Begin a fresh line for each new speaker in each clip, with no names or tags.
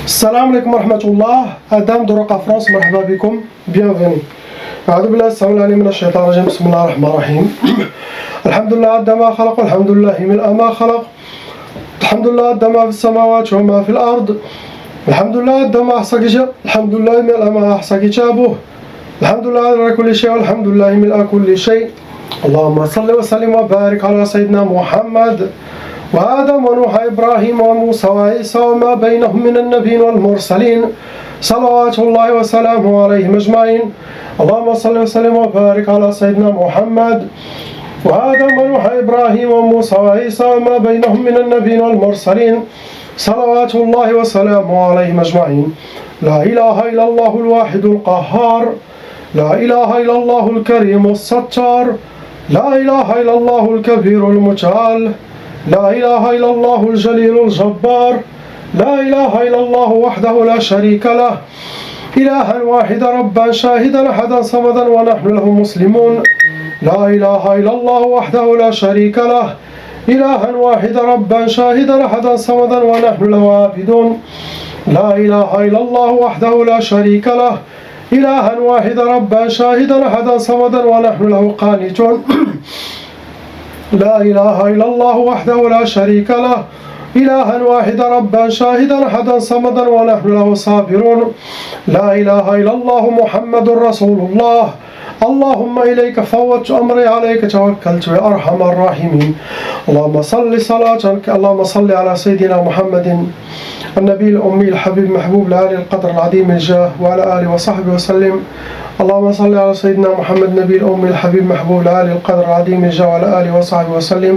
Salam alaikum wa rahmatullah. Adam de Roca France, marhaba bikum. Bienvenue. أعوذ بالله السميع العليم من الشيطان الرجيم. بسم الله الرحمن الرحيم. الحمد لله عد ما خلق والحمد لله ملء ما خلق. الحمد لله عد ما في السماوات وما في الأرض. الحمد لله عد ما أحصى كتابه. الحمد لله ملء ما أحصى كتابه. الحمد لله على كل شيء والحمد لله ملء كل شيء. اللهم صل وسلم وبارك على سيدنا محمد وآدم ونوح إبراهيم وموسى وعيسى وما بينهم من النبيين والمرسلين صلوات الله وسلامه عليهم أجمعين. اللهم صل وسلم وبارك على سيدنا محمد وآدم ونوح إبراهيم وموسى وعيسى وما بينهم من النبيين والمرسلين صلوات الله وسلامه عليهم أجمعين. لا إله إلا الله الواحد القهار. لا إله إلا الله الكريم الستار. لا إله إلا الله الكبير المتعال. لا إله إلا الله الجليل الجبار. لا إله إلا الله وحده لا شريك له. إلها واحدا ربا شاهدا أحدا صمدا ونحن له مسلمون. لا إله إلا الله وحده لا شريك له. إلها واحدا ربا شاهدا أحدا صمدا ونحن له عابدون. لا إله إلا الله وحده لا شريك له. إلها واحدا ربا شاهدا أحدا صمدا ونحن له قانتون. لا إله إلا الله وحده لا شريك له. إلها واحدا ربا شاهدا أحدا صمدا ونحن له صابرون. لا إله إلا الله محمد رسول الله. اللهم إليك فوضت أمري عليك توكلت يا أرحم الراحمين. اللهم صل على سيدنا محمد النبي الأمي الحبيب محبوب لآل القدر العظيم الجاه وعلى آله وصحبه وسلم. اللهم صل على سيدنا محمد النبي الأمي الحبيب محبوب لآل القدر العظيم الجاه وعلى آله وصحبه وسلم.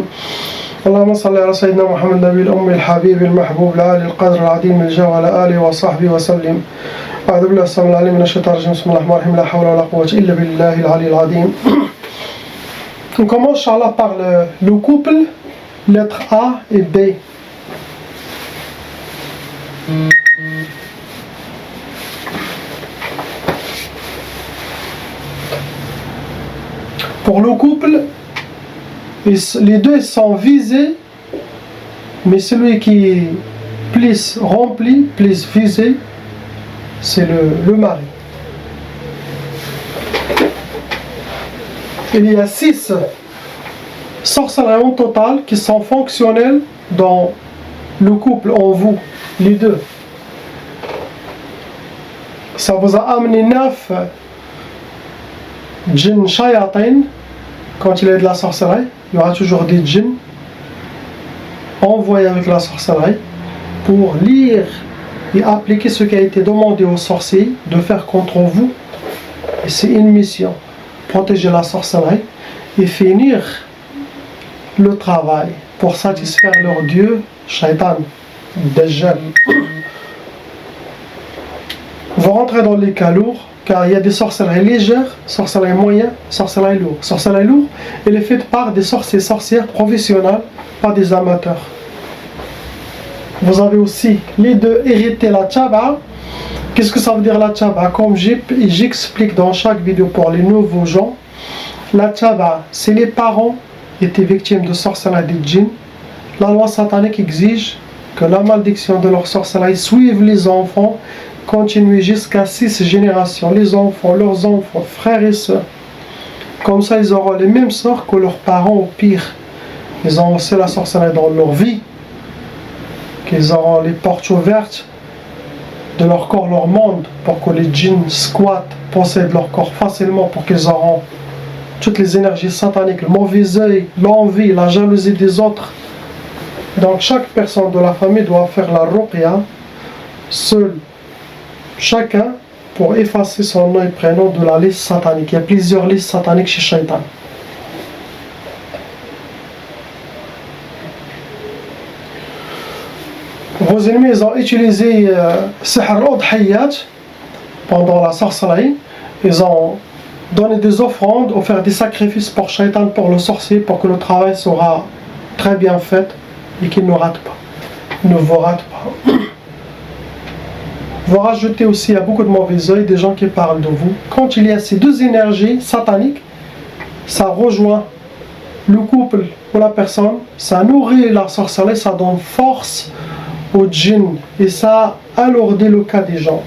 اللهم صل على سيدنا محمد النبي الأمي الحبيب المحبوب لآل القدر العظيم الجاه وعلى آله وصحبه وسلم. أعوذ بالله السميع العليم من الشيطان الرجيم. بسم الله الرحمن الرحيم. لا حول ولا قوة إلا بالله العلي العظيم. On commence Inch'Allah par le couple, lettres A et B. Pour le couple, les deux sont visés, mais celui qui est plus rempli, plus visé, c'est le mari. Il y a 6 sorcelleries en total qui sont fonctionnelles dans le couple, en vous, les deux. Ça vous a amené 9 djinns shayatin. Quand il y a de la sorcellerie, il y aura toujours des djinns envoyés avec la sorcellerie pour lire et appliquer ce qui a été demandé aux sorciers de faire contre vous. Et c'est une mission, protéger la sorcellerie et finir le travail pour satisfaire leur dieu, Shaitan, Dajjal. Vous rentrez dans les cas lourds, car il y a des sorcelleries légères, sorcelleries moyennes, sorcelleries lourdes. Sorcellerie lourde, elle est faite par des sorcières professionnels, pas des amateurs. Vous avez aussi les deux hérité la tchaba. Qu'est-ce que ça veut dire la tchaba? Comme j'explique dans chaque vidéo pour les nouveaux gens, la tchaba, c'est les parents étaient victimes de sorcellerie des djinns. La loi satanique exige que la malédiction de leur sorcellerie suive les enfants, continue jusqu'à 6 générations, les enfants, leurs enfants, frères et sœurs. Comme ça, ils auront les mêmes sorts que leurs parents, au pire. Ils ont aussi la sorcellerie dans leur vie, qu'ils auront les portes ouvertes de leur corps, leur monde, pour que les djinns squattent, possèdent leur corps facilement, pour qu'ils auront toutes les énergies sataniques, le mauvais œil, l'envie, la jalousie des autres. Donc chaque personne de la famille doit faire la ruqya, seul, chacun, pour effacer son nom et prénom de la liste satanique. Il y a plusieurs listes sataniques chez Shaitan. Vos ennemis ils ont utilisé Sihr al-Udhiyat pendant la sorcellerie. Ils ont donné des offrandes, offert des sacrifices pour Shaitan, pour le sorcier, pour que le travail sera très bien fait et qu'il ne rate pas, ne vous rate pas. Vous rajoutez aussi à beaucoup de mauvais œil des gens qui parlent de vous. Quand il y a ces deux énergies sataniques, ça rejoint le couple ou la personne, ça nourrit la sorcellerie, ça donne force au djinn et ça alourdit le cas des gens.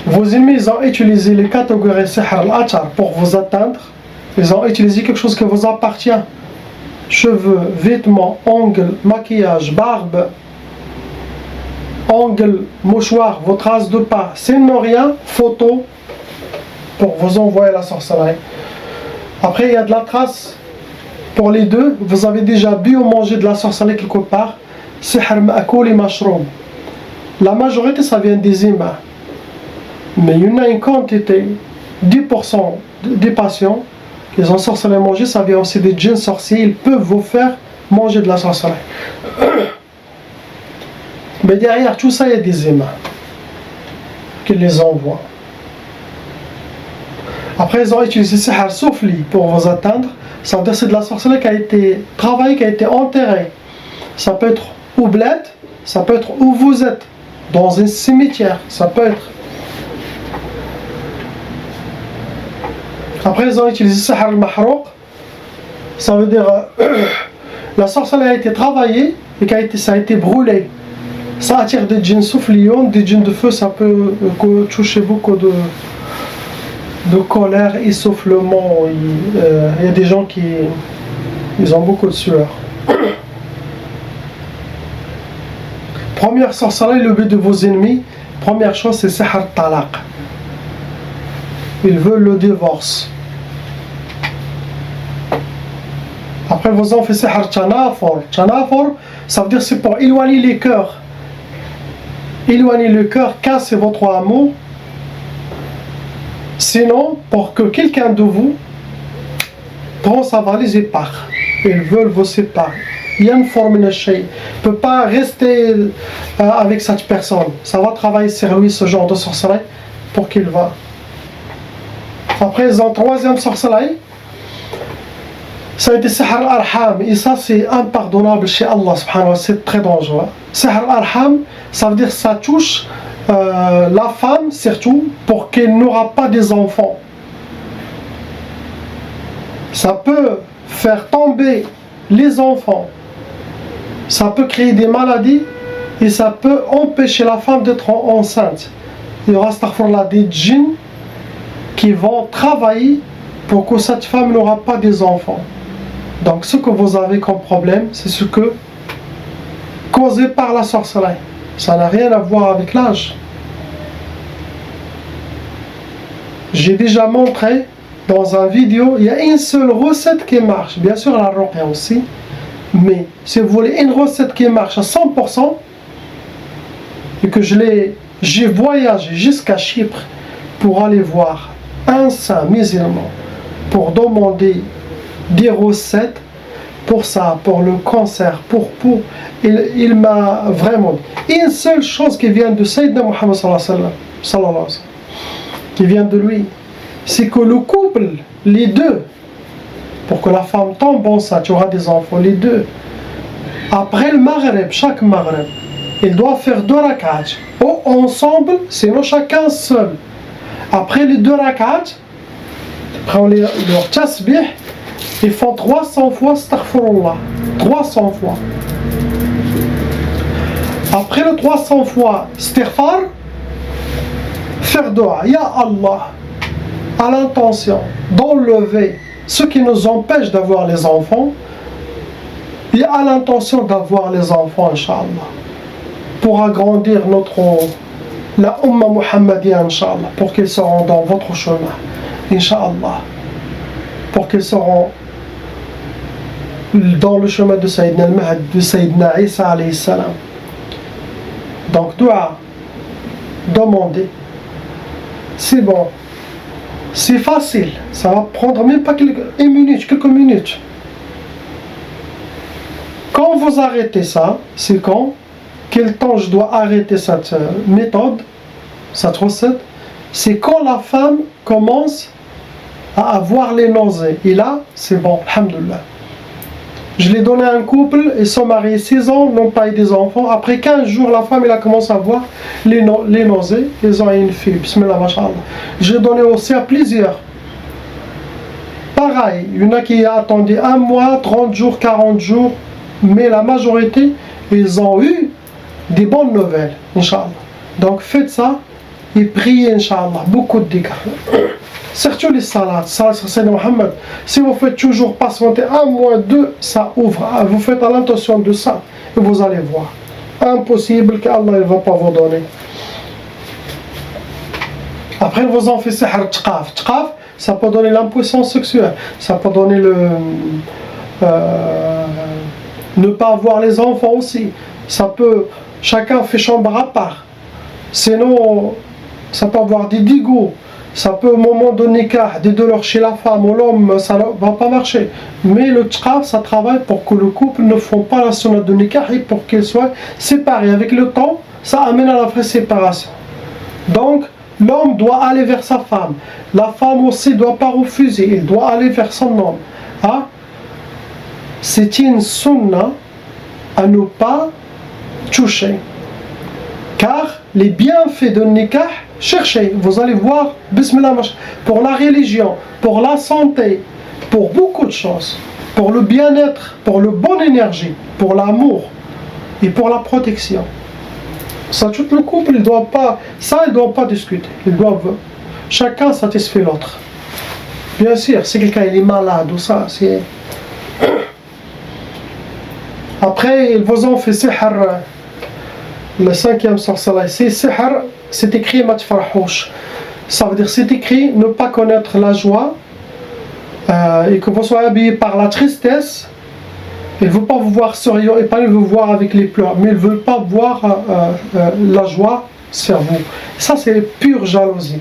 Vos ennemis, ils ont utilisé les catégories sihr al-atar pour vous atteindre. Ils ont utilisé quelque chose qui vous appartient. Cheveux, vêtements, ongles, maquillage, barbe, ongles, mouchoir, vos traces de pas. Sinon rien, photo pour vous envoyer la sorcellerie. Après, il y a de la trace pour les deux. Vous avez déjà bu ou mangé de la sorcellerie quelque part. Sihr ma'koul et mashroum. La majorité, ça vient des humains. Mais il y en a une quantité, 10% des patients, ils ont sorcellerie manger, ça vient aussi des djinns sorciers, ils peuvent vous faire manger de la sorcellerie. Mais derrière tout ça, il y a des humains qui les envoient. Après, ils ont utilisé sihr soufli pour vous atteindre. Ça veut dire que c'est de la sorcellerie qui a été travaillée, qui a été enterrée. Ça peut être au bled, ça peut être où vous êtes, dans un cimetière, ça peut être. Après, ils ont utilisé sihr al-mahrouq. Ça veut dire la sorcellerie a été travaillée et ça a été brûlé. Ça attire des djinns soufflions, des djinns de feu, ça peut toucher beaucoup de colère, essoufflement. Il y a des gens qui ils ont beaucoup de sueur. Première sorcellerie, le but de vos ennemis, première chose, c'est sihr al-talaq. Ils veulent le divorce. Après, vous en faites sihr tanafor. Tanafor, ça veut dire c'est pour éloigner les cœurs. Éloigner le cœur, casser votre amour. Sinon, pour que quelqu'un de vous prend sa valise et part. Ils veulent vous séparer. Il y a une forme de shay. Il ne peut pas rester avec cette personne. Ça va travailler sur lui, ce genre de sorcellerie, pour qu'il va. Après, ils ont troisième sorcellerie. Ça a été sihr al-arham. Et ça, c'est impardonnable chez Allah, subhanahu wa ta'ala. C'est très dangereux. Sihr al-arham, ça veut dire que ça touche la femme, surtout, pour qu'elle n'aura pas des enfants. Ça peut faire tomber les enfants. Ça peut créer des maladies. Et ça peut empêcher la femme d'être enceinte. Il y aura, astaghfirullah, des djinns qui vont travailler pour que cette femme n'aura pas des enfants. Donc ce que vous avez comme problème, c'est ce que causé par la sorcellerie. Ça n'a rien à voir avec l'âge. J'ai déjà montré dans une vidéo, il y a une seule recette qui marche. Bien sûr la ruqya aussi. Mais si vous voulez une recette qui marche à 100%, et que j'ai voyagé jusqu'à Chypre pour aller voir un saint musulman pour demander des recettes pour ça, pour le cancer, il m'a vraiment dit une seule chose qui vient de Sayyidina Muhammad sallallahu alayhi wa sallam, qui vient de lui, c'est que le couple, les deux, pour que la femme tombe enceinte, tu auras des enfants, les deux, après le Maghreb, chaque Maghreb, ils doivent faire 2 rak'at, ou ensemble, sinon chacun seul. Après les 2 rak'at, après leur tasbih, ils font 300 fois astaghfirullah, 300 fois. Après le 300 fois istighfar, faire dua, ya Allah, à l'intention d'enlever ce qui nous empêche d'avoir les enfants, et à l'intention d'avoir les enfants, Inch'Allah, pour agrandir la Ummah Muhammadiyya, Inch'Allah, pour qu'ils seront dans votre chemin, Inch'Allah, pour qu'ils seront dans le chemin de Sayyidina al-Mahd, de Sayyidina Isa alayhi salam. Donc, dua, demander, c'est bon, c'est facile, ça va prendre même pas quelques minutes. Quand vous arrêtez ça, c'est quand, quel temps je dois arrêter cette méthode, cette recette, c'est quand la femme commence à avoir les nausées. Et là, c'est bon, alhamdoulilah. Je l'ai donné à un couple, ils sont mariés 6 ans, n'ont pas eu des enfants. Après 15 jours, la femme elle a commencé à avoir les nausées. Ils ont eu une fille, bismillah, mashallah. Je l'ai donné aussi à plusieurs. Pareil, il y en a qui ont attendu 1 mois, 30 jours, 40 jours. Mais la majorité, ils ont eu des bonnes nouvelles, Inch'Allah. Donc faites ça et priez, Inch'Allah, beaucoup de dhikr. Surtout les salades, salat sur Sayyidina Muhammad. Si vous faites toujours patienter un mois, deux, ça ouvre. Vous faites à l'intention de ça et vous allez voir. Impossible qu'Allah ne va pas vous donner. Après, vous en faites sihr tqaf. Tqaf, ça peut donner l'impuissance sexuelle. Ça peut donner ne pas avoir les enfants aussi. Ça peut, chacun fait chambre à part. Sinon, ça peut avoir des dégoûts. Ça peut au moment de nikah, des douleurs chez la femme ou l'homme, ça ne va pas marcher. Mais le tqaf, ça travaille pour que le couple ne fasse pas la sunnah de nikah et pour qu'ils soient séparés. Avec le temps, ça amène à la vraie séparation. Donc, l'homme doit aller vers sa femme. La femme aussi ne doit pas refuser, elle doit aller vers son homme. Hein? C'est une sunnah à ne pas toucher. Car les bienfaits de nikah, cherchez, vous allez voir, bismillah, pour la religion, pour la santé, pour beaucoup de choses, pour le bien-être, pour la bonne énergie, pour l'amour et pour la protection. Ça, tout le couple, il doit pas discuter. Ils doivent, chacun satisfait l'autre. Bien sûr, si quelqu'un est malade ou ça, c'est... Après, ils vous ont fait sihr, le 5e sorcellerie. C'est sihr, c'est écrit matfarhouch. Ça veut dire, c'est écrit ne pas connaître la joie et que vous soyez habillé par la tristesse. Ils ne veulent pas vous voir souriant et pas ils veulent vous voir avec les pleurs, mais ils ne veulent pas voir la joie sur vous. Ça, c'est pure jalousie.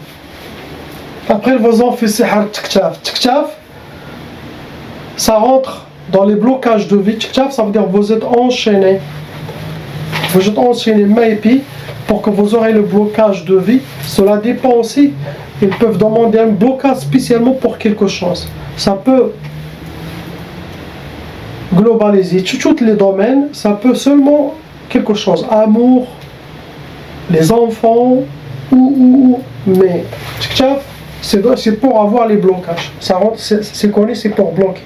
Après, ils vous ont fait sihr tktaf. Tktaf, ça rentre dans les blocages de vie. Tktaf, ça veut dire que vous êtes enchaîné. Vous êtes enchaîné main et pied pour que vous aurez le blocage de vie. Cela dépend aussi. Ils peuvent demander un blocage spécialement pour quelque chose. Ça peut globaliser tous les domaines, ça peut seulement quelque chose, amour, les enfants, mais c'est pour avoir les blocages. Ça rentre, c'est connu, c'est pour bloquer.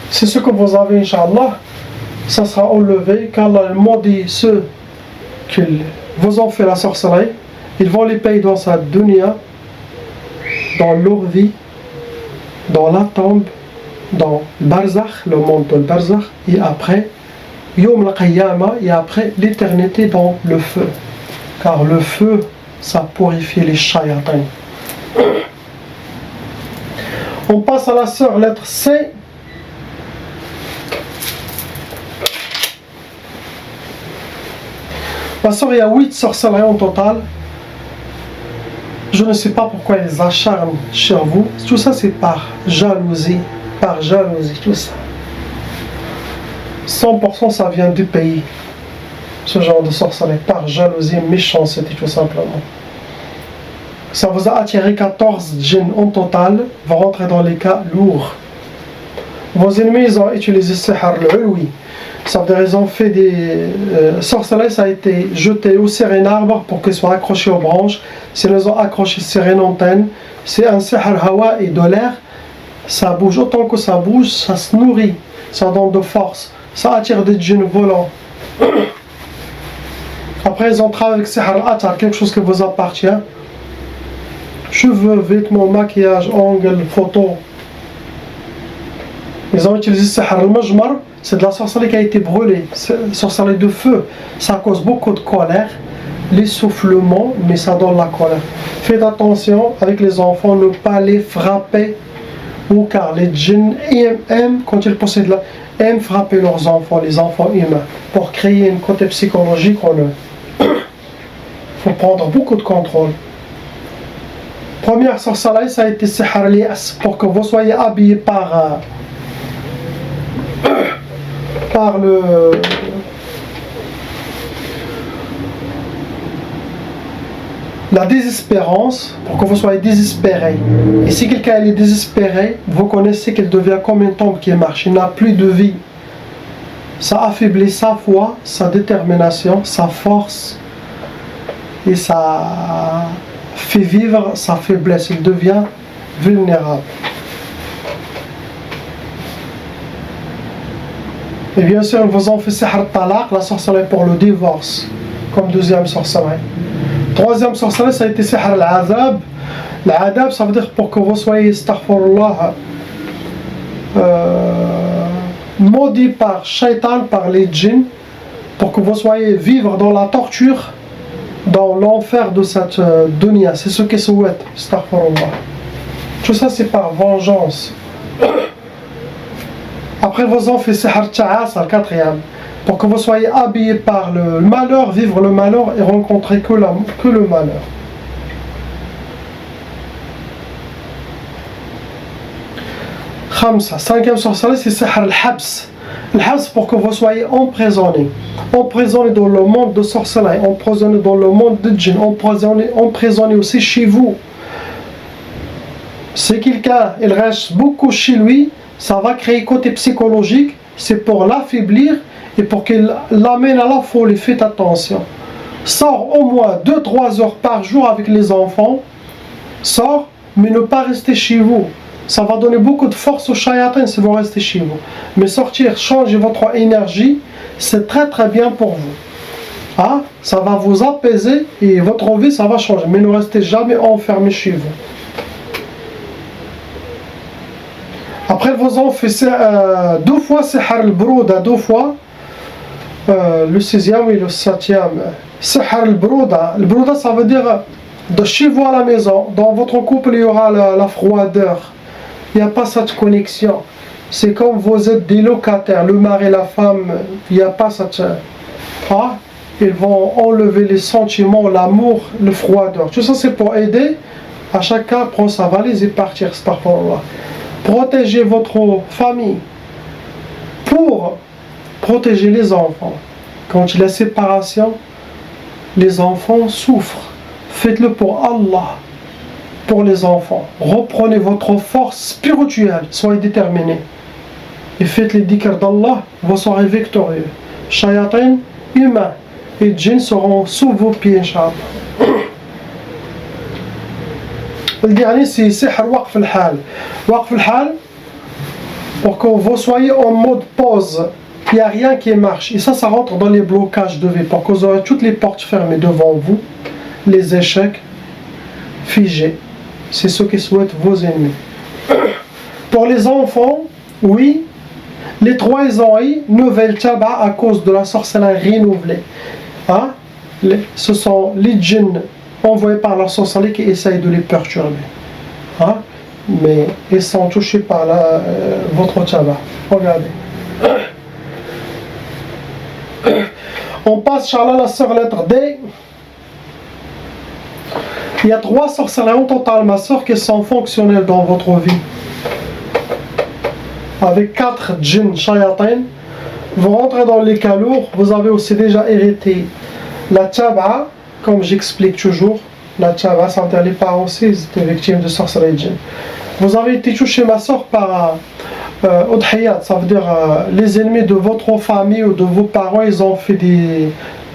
C'est ce que vous avez, Inch'Allah, ça sera enlevé, car Allah maudit ceux qui vous ont fait la sorcellerie, ils vont les payer dans sa dunya, dans leur vie, dans la tombe, dans le barzakh, le monde de barzakh, et après Yom al-Qiyamah, et après l'éternité dans le feu. Car le feu, ça purifie les shayatins. On passe à la sœur lettre C. La sœur, il y a 8 sorcelleries en total. Je ne sais pas pourquoi elles acharnent sur vous. Tout ça, c'est par jalousie. Par jalousie, tout ça. 100% ça vient du pays. Ce genre de sorcellerie, par jalousie, méchanceté, tout simplement. Ça vous a attiré 14 djinns en total. Vous rentrez dans les cas lourds. Vos ennemis, ils ont utilisé sihr al-ulwi. Ça veut dire ils ont fait des sorcelleries, ça a été jeté ou sur un arbre pour qu'il soit accroché aux branches. S'ils les ont accrochés sur une antenne, c'est un sihr al-hawa et de l'air. Ça bouge autant que ça bouge, ça se nourrit, ça donne de force, ça attire des djinns volants. Après ils ont travaillé avec sihr al-atar, quelque chose qui vous appartient. Cheveux, vêtements, maquillage, ongles, photos. Ils ont utilisé sihr al-majmar, c'est de la sorcellerie qui a été brûlée, sorcellerie de feu. Ça cause beaucoup de colère, l'essoufflement, mais ça donne la colère. Faites attention avec les enfants, ne pas les frapper. Ou car les djinns aiment, quand ils possèdent là, aiment frapper leurs enfants, les enfants humains, pour créer un côté psychologique en eux. Il faut prendre beaucoup de contrôle. Première sorcellerie, ça a été sihr al-yas, pour que vous soyez habillés par la désespérance, pour que vous soyez désespérés. Et si quelqu'un est désespéré, vous connaissez qu'il devient comme une tombe qui marche, il n'a plus de vie. Ça affaiblit sa foi, sa détermination, sa force, et ça fait vivre sa faiblesse, il devient vulnérable. Et bien sûr, ils vous ont fait sihr talaq, la sorcellerie pour le divorce, comme deuxième sorcellerie. Troisième sorcellerie, ça a été sihr al-azab. L'adab, ça veut dire pour que vous soyez, astaghfirullah, maudit par shaitan, par les djinns, pour que vous soyez vivre dans la torture, dans l'enfer de cette dunya. C'est ce qu'ils souhaitent, astaghfirullah. Tout ça, c'est par vengeance. Après, vous en fait sihr ta'as, le quatrième, pour que vous soyez habillés par le malheur, vivre le malheur et rencontrer que le malheur. Cinquième sorcellerie, c'est sihr al-habs. Al-habs pour que vous soyez emprisonnés. Emprisonnés dans le monde de sorcellerie, emprisonnés dans le monde de djinn, emprisonnés aussi chez vous. Si quelqu'un il reste beaucoup chez lui, ça va créer côté psychologique, c'est pour l'affaiblir et pour qu'il l'amène à la folie. Faites attention. Sors au moins 2-3 heures par jour avec les enfants. Sors, mais ne pas rester chez vous. Ça va donner beaucoup de force aux shayatins si vous restez chez vous. Mais sortir, changer votre énergie, c'est très très bien pour vous. Ah, ça va vous apaiser et votre vie ça va changer. Mais ne restez jamais enfermé chez vous. Après, vous en faites 2 fois sihr al-brouda, 2 fois. Le 6e et le 7e. Sihr al-brouda. Le brouda, ça veut dire de chez vous à la maison. Dans votre couple, il y aura la froideur. Il n'y a pas cette connexion. C'est comme vous êtes des locataires, le mari et la femme, il n'y a pas cette... Ah, ils vont enlever les sentiments, l'amour, le froideur. Tout ça, c'est pour aider à chacun prendre sa valise et partir. Protégez votre famille pour protéger les enfants. Quand il y a séparation, les enfants souffrent. Faites-le pour Allah. Pour les enfants, reprenez votre force spirituelle, soyez déterminés et faites les dhikr d'Allah, vous serez victorieux. Shayatin, humains et djinns seront sous vos pieds, Inch'Allah. Le dernier, c'est sihr waqf al-hal. Waqf al-hal, pour que vous soyez en mode pause, il n'y a rien qui marche. Et ça rentre dans les blocages de vie, pour que vous aurez toutes les portes fermées devant vous, les échecs figés. C'est ce que souhaitent vos ennemis. Pour les enfants, oui, les 3 ils ont eu nouvelle taba à cause de la sorcellerie renouvelée. Hein? Ce sont les djinns envoyés par la sorcellerie qui essayent de les perturber. Hein? Mais ils sont touchés par votre taba. Regardez. On passe, Inch'Allah, la sœur lettre D. Il y a 3 sorcelleries en total, ma soeur, qui sont fonctionnelles dans votre vie. Avec 4 djinns, shayatin. Vous rentrez dans les cas lourds, vous avez aussi déjà hérité la taba, comme j'explique toujours. La taba, ça veut dire les parents aussi, ils étaient victimes de sorcellerie djinn. Vous avez été touché, ma soeur, par udhiyat, ça veut dire les ennemis de votre famille ou de vos parents, ils ont fait des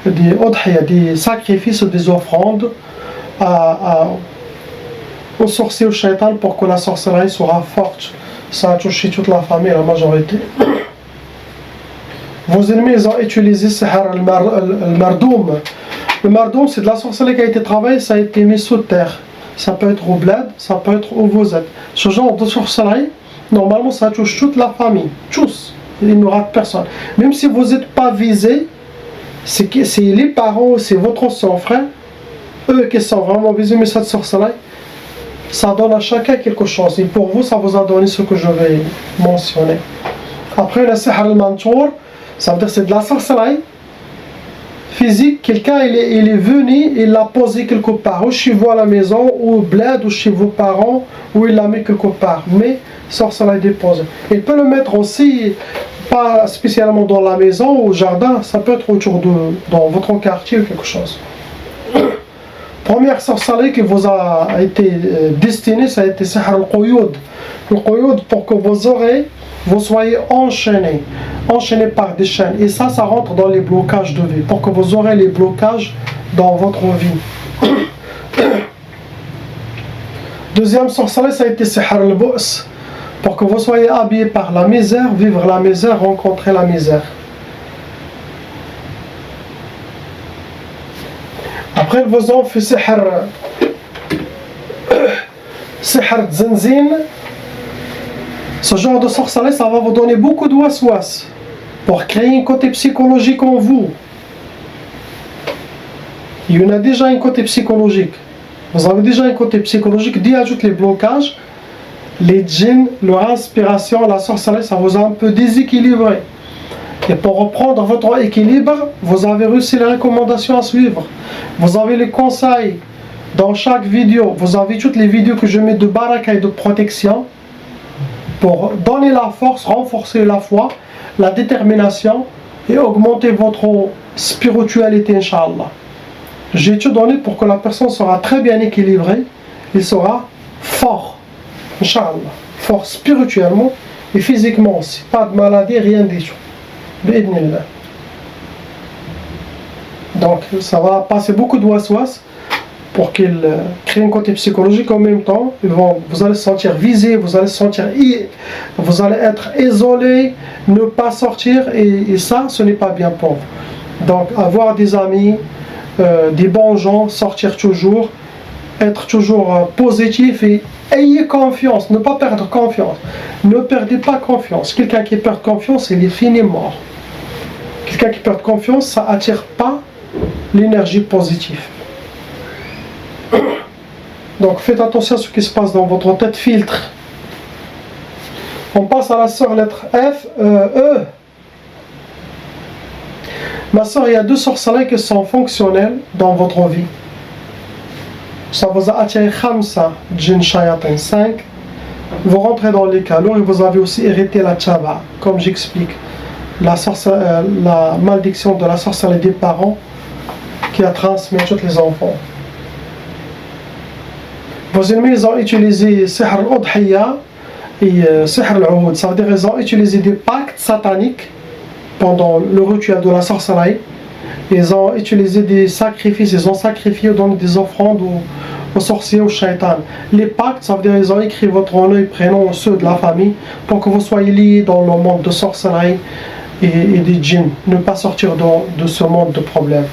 udhiyat, des sacrifices ou des offrandes aux sorciers, au shaitan, pour que la sorcellerie sera forte. Ça a touché toute la famille, la majorité. Vos ennemis, ils ont utilisé sihr al-mardoum. Le mardoum, c'est de la sorcellerie qui a été travaillée, ça a été mis sous terre. Ça peut être au bled, ça peut être où vous êtes. Ce genre de sorcellerie, normalement, ça touche toute la famille. Tous. Il n'y aura personne. Même si vous n'êtes pas visé, c'est les parents, c'est votre soeur, frère, eux qui sont vraiment visés, mais cette sorcellerie, ça donne à chacun quelque chose. Et pour vous, ça vous a donné ce que je vais mentionner. Après, le sihr al-mantour, ça veut dire c'est de la sorcellerie physique. Quelqu'un, il est venu, il l'a posé quelque part, ou chez vous à la maison, ou au bled, ou chez vos parents, ou il l'a mis quelque part. Mais sorcellerie déposée. Il peut le mettre aussi, pas spécialement dans la maison ou au jardin, ça peut être autour dans votre quartier ou quelque chose. Première sorcellerie qui vous a été destinée, ça a été sihr al-quyud. Le quyud, pour que vos oreilles, vous soyez enchaînés par des chaînes. Et ça rentre dans les blocages de vie, pour que vous aurez les blocages dans votre vie. Deuxième sorcellerie, ça a été sihr al-bu's. pour que vous soyez habillés par la misère, vivre la misère, rencontrer la misère. Après, ils vous ont fait sihr tzenzin. Ce genre de sorcellerie, ça va vous donner beaucoup de waswas pour créer un côté psychologique en vous. Il y en a déjà un côté psychologique. Vous avez déjà un côté psychologique, d'y ajouter les blocages, les djinns, leur inspiration, la sorcellerie, ça vous a un peu déséquilibré. Et pour reprendre votre équilibre, vous avez reçu les recommandations à suivre. Vous avez les conseils dans chaque vidéo. Vous avez toutes les vidéos que je mets de baraka et de protection pour donner la force, renforcer la foi, la détermination et augmenter votre spiritualité, Inch'Allah. J'ai tout donné pour que la personne sera très bien équilibrée et sera fort, Inch'Allah. Fort spirituellement et physiquement aussi. Pas de maladie, rien du tout. Bi'idnillah. Donc ça va passer beaucoup de waswas pour qu'il crée un côté psychologique en même temps. Vous allez se sentir visé, vous allez être isolé, ne pas sortir et ça, ce n'est pas bien pour vous. Donc avoir des amis, des bons gens, sortir toujours, être toujours positif et ayez confiance, ne pas perdre confiance. Ne perdez pas confiance. Quelqu'un qui perd confiance, il est fini mort. Quelqu'un qui perd confiance, ça attire pas l'énergie positive. Donc faites attention à ce qui se passe dans votre tête, filtre. On passe à la sœur lettre F, E. Ma sœur, il y a deux sorcelleries qui sont fonctionnelles dans votre vie. Ça vous a attiré Khamsa, Jinn Shayatin 5. Vous rentrez dans les calots et vous avez aussi hérité la Tchaba, comme j'explique. La malédiction de la sorcellerie des parents qui a transmis à tous les enfants. Vos ennemis, ils ont utilisé Sihr al-Udhiyya et Sihr al-Oud. Ça veut dire qu'ils ont utilisé des pactes sataniques pendant le rituel de la sorcellerie. Ils ont utilisé des sacrifices, ils ont sacrifié, donné des offrandes aux sorciers, aux shaitans. Les pactes, ça veut dire qu'ils ont écrit votre nom et prénom, ceux de la famille, pour que vous soyez liés dans le monde de sorcellerie et des djinns. Ne pas sortir de ce monde de problèmes.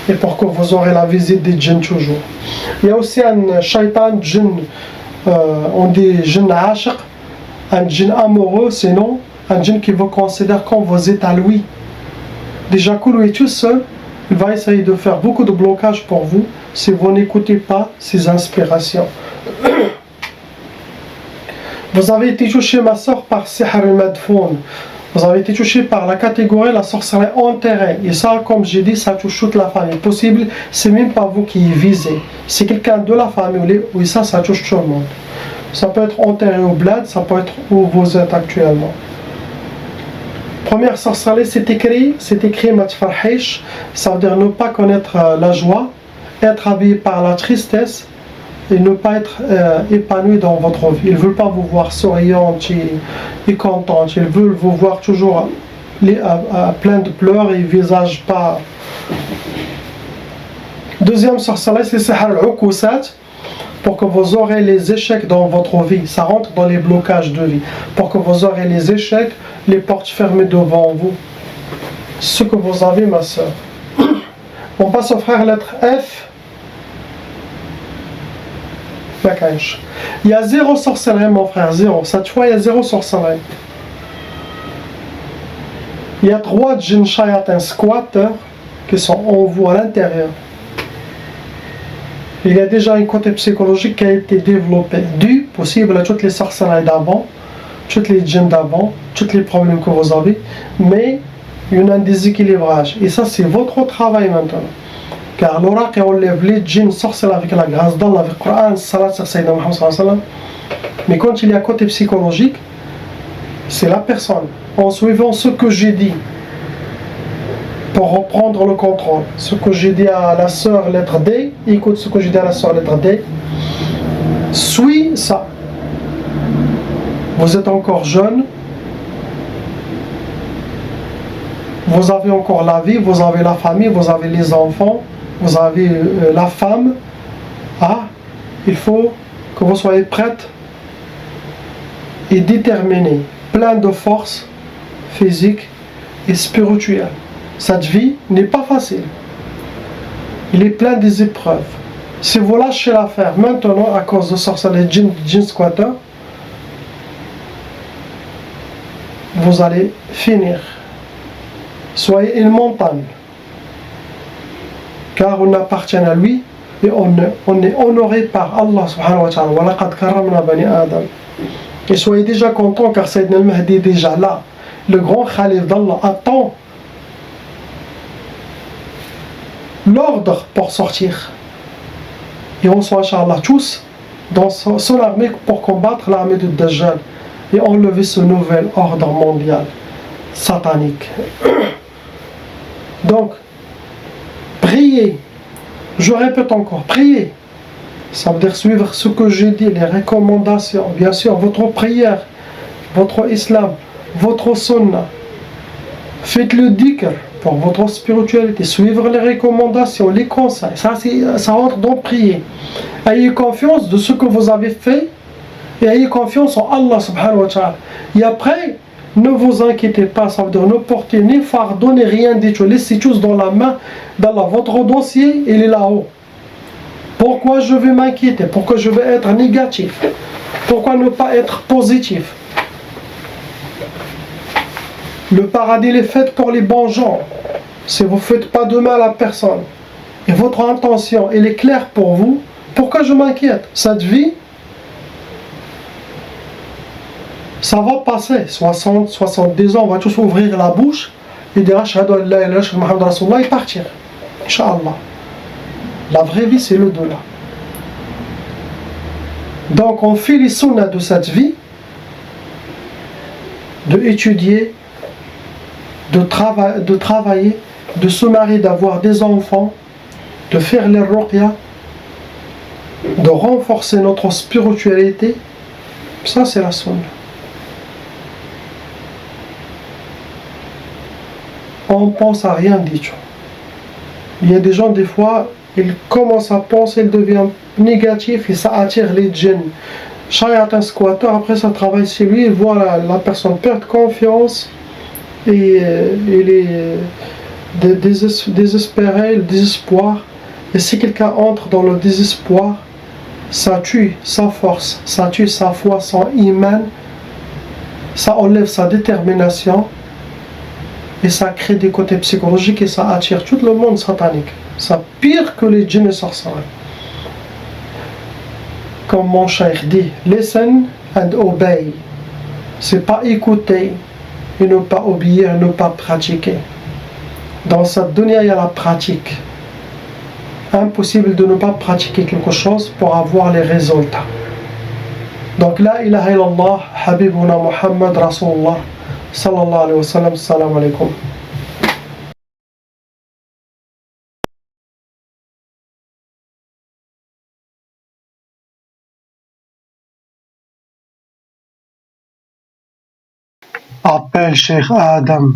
Et pour que vous aurez la visite des djinns toujours. Il y a aussi un shaitan, djinn, on dit djinn ashiq, un djinn amoureux, sinon un djinn qui vous considère comme vous êtes à lui. Déjà que lui tout seul, il va essayer de faire beaucoup de blocages pour vous si vous n'écoutez pas ses inspirations. Vous avez été touché, ma soeur, par Sihr al-Madfoun. Vous avez été touché par la catégorie la sorcellerie enterrée. Et ça, comme j'ai dit, ça touche toute la famille. Possible, c'est même pas vous qui y visez. C'est quelqu'un de la famille. Oui, ça touche tout le monde. Ça peut être enterré au bled, ça peut être où vous êtes actuellement. Première sorcellerie, c'est écrit Matfarhish, ça veut dire ne pas connaître la joie, être habillé par la tristesse et ne pas être épanoui dans votre vie. Ils ne veulent pas vous voir souriante et contente, ils veulent vous voir toujours plein de pleurs et visage pas. Deuxième sorcellerie, c'est Sihr al-Ukusat, pour que vous aurez les échecs dans votre vie. Ça rentre dans les blocages de vie. Pour que vous aurez les échecs, les portes fermées devant vous. Ce que vous avez, ma soeur. On passe au frère lettre F. Il y a zéro sorcellerie, mon frère, zéro. Cette fois, il y a zéro sorcellerie. Il y a 3 djinns shayatin squatteurs qui sont en vous à l'intérieur. Il y a déjà un côté psychologique qui a été développé, dû possible à toutes les sorcelleries d'avant, toutes les djinns d'avant, tous les problèmes que vous avez, mais il y a un déséquilibrage. Et ça, c'est votre travail maintenant. Car l'oracle enlève les djinns sorcelleries avec la grâce d'Allah, avec le Coran, salat sur Sayyidina Muhammad sallallahu alayhi wa sallam. Mais quand il y a un côté psychologique, c'est la personne, en suivant ce que j'ai dit, pour reprendre le contrôle. Ce que j'ai dit à la sœur lettre D, écoute ce que j'ai dit à la sœur lettre D, suis ça. Vous êtes encore jeune, vous avez encore la vie, vous avez la famille, vous avez les enfants, vous avez la femme. Ah, il faut que vous soyez prête est déterminé, plein de force physique et spirituelle. Cette vie n'est pas facile. Il est plein des épreuves. Si vous lâchez l'affaire maintenant à cause de sorcellerie djinn squatter, vous allez finir. Soyez une montagne, car on appartient à lui et on est honoré par Allah subhanahu wa ta'ala. وَلَقَدْ كَرَّمْنَا بَنِي آدَمَ. Et soyez déjà contents car Sayyidina al-Mahdi est déjà là. Le grand Khalif d'Allah attend l'ordre pour sortir. Et on soit, Inch'Allah, tous dans son armée pour combattre l'armée de Dajjal et enlever ce nouvel ordre mondial satanique. Donc, priez. Je répète encore, priez. Ça veut dire suivre ce que j'ai dit, les recommandations, bien sûr, votre prière, votre islam, votre sunnah. Faites le dhikr pour votre spiritualité, suivre les recommandations, les conseils. Ça rentre dans prier. Ayez confiance de ce que vous avez fait et ayez confiance en Allah subhanahu wa ta'ala. Et après, ne vous inquiétez pas, ça veut dire ne portez ni fardeau ni rien du tout. Laissez tous dans la main d'Allah. Votre dossier, il est là-haut. Pourquoi je vais m'inquiéter? Pourquoi je vais être négatif? Pourquoi ne pas être positif? Le paradis est fait pour les bons gens. Si vous ne faites pas de mal à personne et votre intention elle est claire pour vous, pourquoi je m'inquiète? Cette vie, ça va passer. 60, 70 ans, on va tous ouvrir la bouche et dire Ashhadu an la ilaha illallah Muhammad Rasulullah et partir. Inch'Allah. La vraie vie, c'est le delà. Donc, on fait les sunnahs de cette vie, de étudier, de travailler, de se marier, d'avoir des enfants, de faire les ruqya, de renforcer notre spiritualité. Ça, c'est la sunnah. On pense à rien du tout. Il y a des gens, des fois, ils commencent à penser, ils deviennent négatifs et ça attire les djinns. Un squatter, après ça travaille sur lui, il voit la personne perdre confiance et il est désespéré, le désespoir. Et si quelqu'un entre dans le désespoir, ça tue sa force, ça tue sa foi, son iman, ça enlève sa détermination et ça crée des côtés psychologiques et ça attire tout le monde satanique. C'est pire que les djinns et sorcières. Comme mon cheikh dit, listen and obey. C'est pas écouter et ne pas obéir, ne pas pratiquer. Dans cette dunya, il y a la pratique. Impossible de ne pas pratiquer quelque chose pour avoir les résultats. Donc, la ilaha illallah, habibuna Muhammad Rasulullah, sallallahu alayhi wa sallam, salam alaikum. Appelle Cheikh Adam.